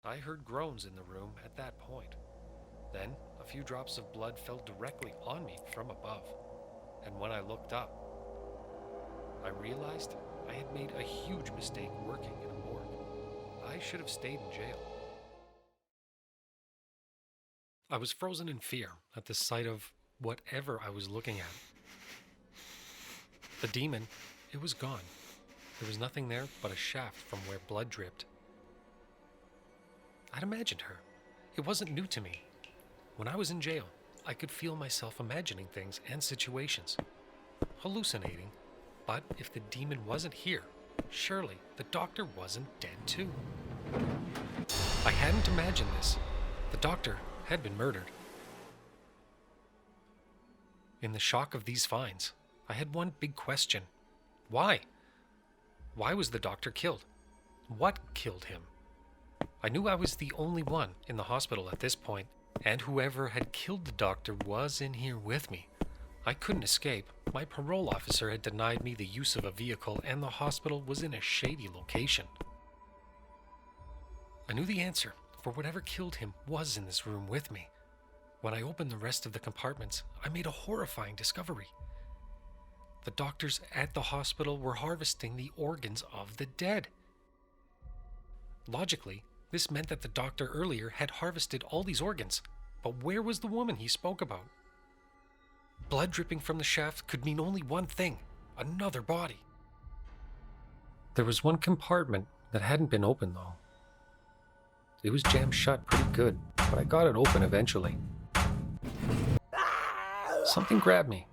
I heard groans in the room at that point. Then, a few drops of blood fell directly on me from above, and when I looked up, I realized I had made a huge mistake working in a morgue. I should have stayed in jail. I was frozen in fear at the sight of whatever I was looking at. The demon, it was gone. There was nothing there but a shaft from where blood dripped. I'd imagined her. It wasn't new to me. When I was in jail, I could feel myself imagining things and situations, hallucinating. But if the demon wasn't here, surely the doctor wasn't dead too. I hadn't imagined this. The doctor had been murdered. In the shock of these finds, I had one big question. Why? Why was the doctor killed? What killed him? I knew I was the only one in the hospital at this point, and whoever had killed the doctor was in here with me. I couldn't escape. My parole officer had denied me the use of a vehicle, and the hospital was in a shady location. I knew the answer, for whatever killed him was in this room with me. When I opened the rest of the compartments, I made a horrifying discovery. The doctors at the hospital were harvesting the organs of the dead. Logically, this meant that the doctor earlier had harvested all these organs, but where was the woman he spoke about? Blood dripping from the shaft could mean only one thing: another body. There was one compartment that hadn't been opened though. It was jammed shut pretty good, but I got it open eventually. Something grabbed me.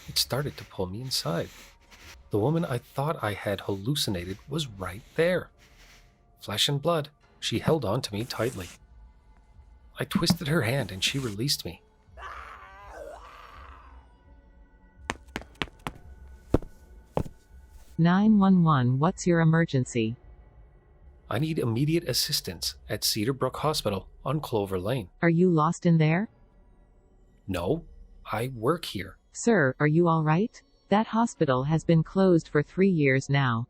It started to pull me inside. The woman I thought I had hallucinated was right there. Flesh and blood, she held on to me tightly. I twisted her hand and she released me. 911, what's your emergency? I need immediate assistance at Cedarbrook Hospital on Clover Lane. Are you lost in there? No, I work here. Sir, are you all right? That hospital has been closed for 3 years now.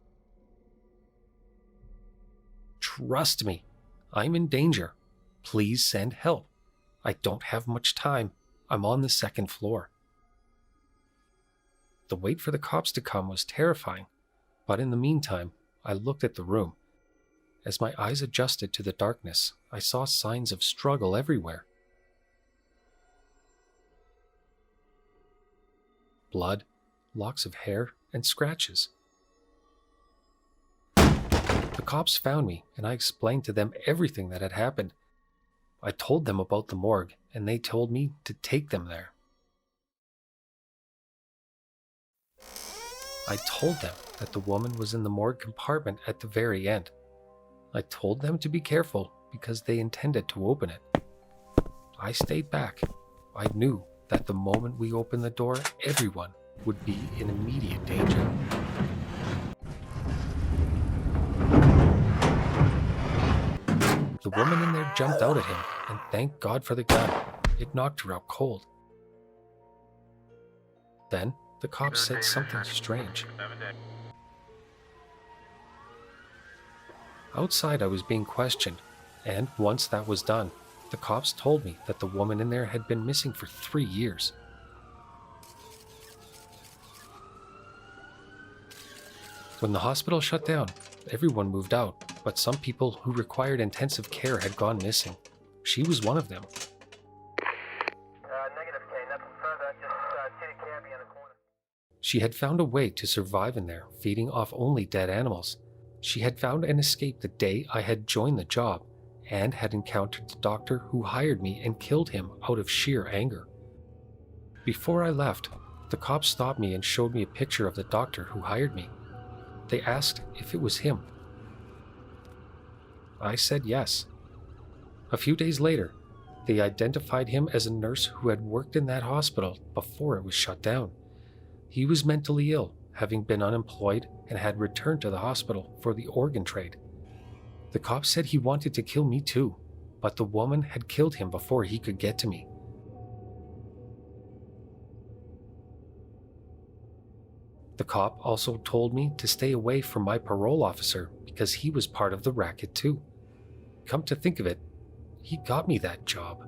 Trust me, I'm in danger. Please send help. I don't have much time. I'm on the second floor. The wait for the cops to come was terrifying, but in the meantime, I looked at the room. As my eyes adjusted to the darkness, I saw signs of struggle everywhere. Blood, locks of hair, and scratches. The cops found me, and I explained to them everything that had happened. I told them about the morgue, and they told me to take them there. I told them that the woman was in the morgue compartment at the very end. I told them to be careful because they intended to open it. I stayed back. I knew that the moment we opened the door, everyone would be in immediate danger. The woman in there jumped out at him, and thank God for the gun. It knocked her out cold. Then, the cops said something strange. Outside, I was being questioned, and once that was done, the cops told me that the woman in there had been missing for 3 years. When the hospital shut down, everyone moved out, but some people who required intensive care had gone missing. She was one of them. Negative K, nothing further, just see the cabbie in the corner. She had found a way to survive in there, feeding off only dead animals. She had found an escape the day I had joined the job, and had encountered the doctor who hired me and killed him out of sheer anger. Before I left, the cops stopped me and showed me a picture of the doctor who hired me. They asked if it was him. I said yes. A few days later, they identified him as a nurse who had worked in that hospital before it was shut down. He was mentally ill, having been unemployed, and had returned to the hospital for the organ trade. The cops said he wanted to kill me too, but the woman had killed him before he could get to me. The cop also told me to stay away from my parole officer because he was part of the racket too. Come to think of it, he got me that job.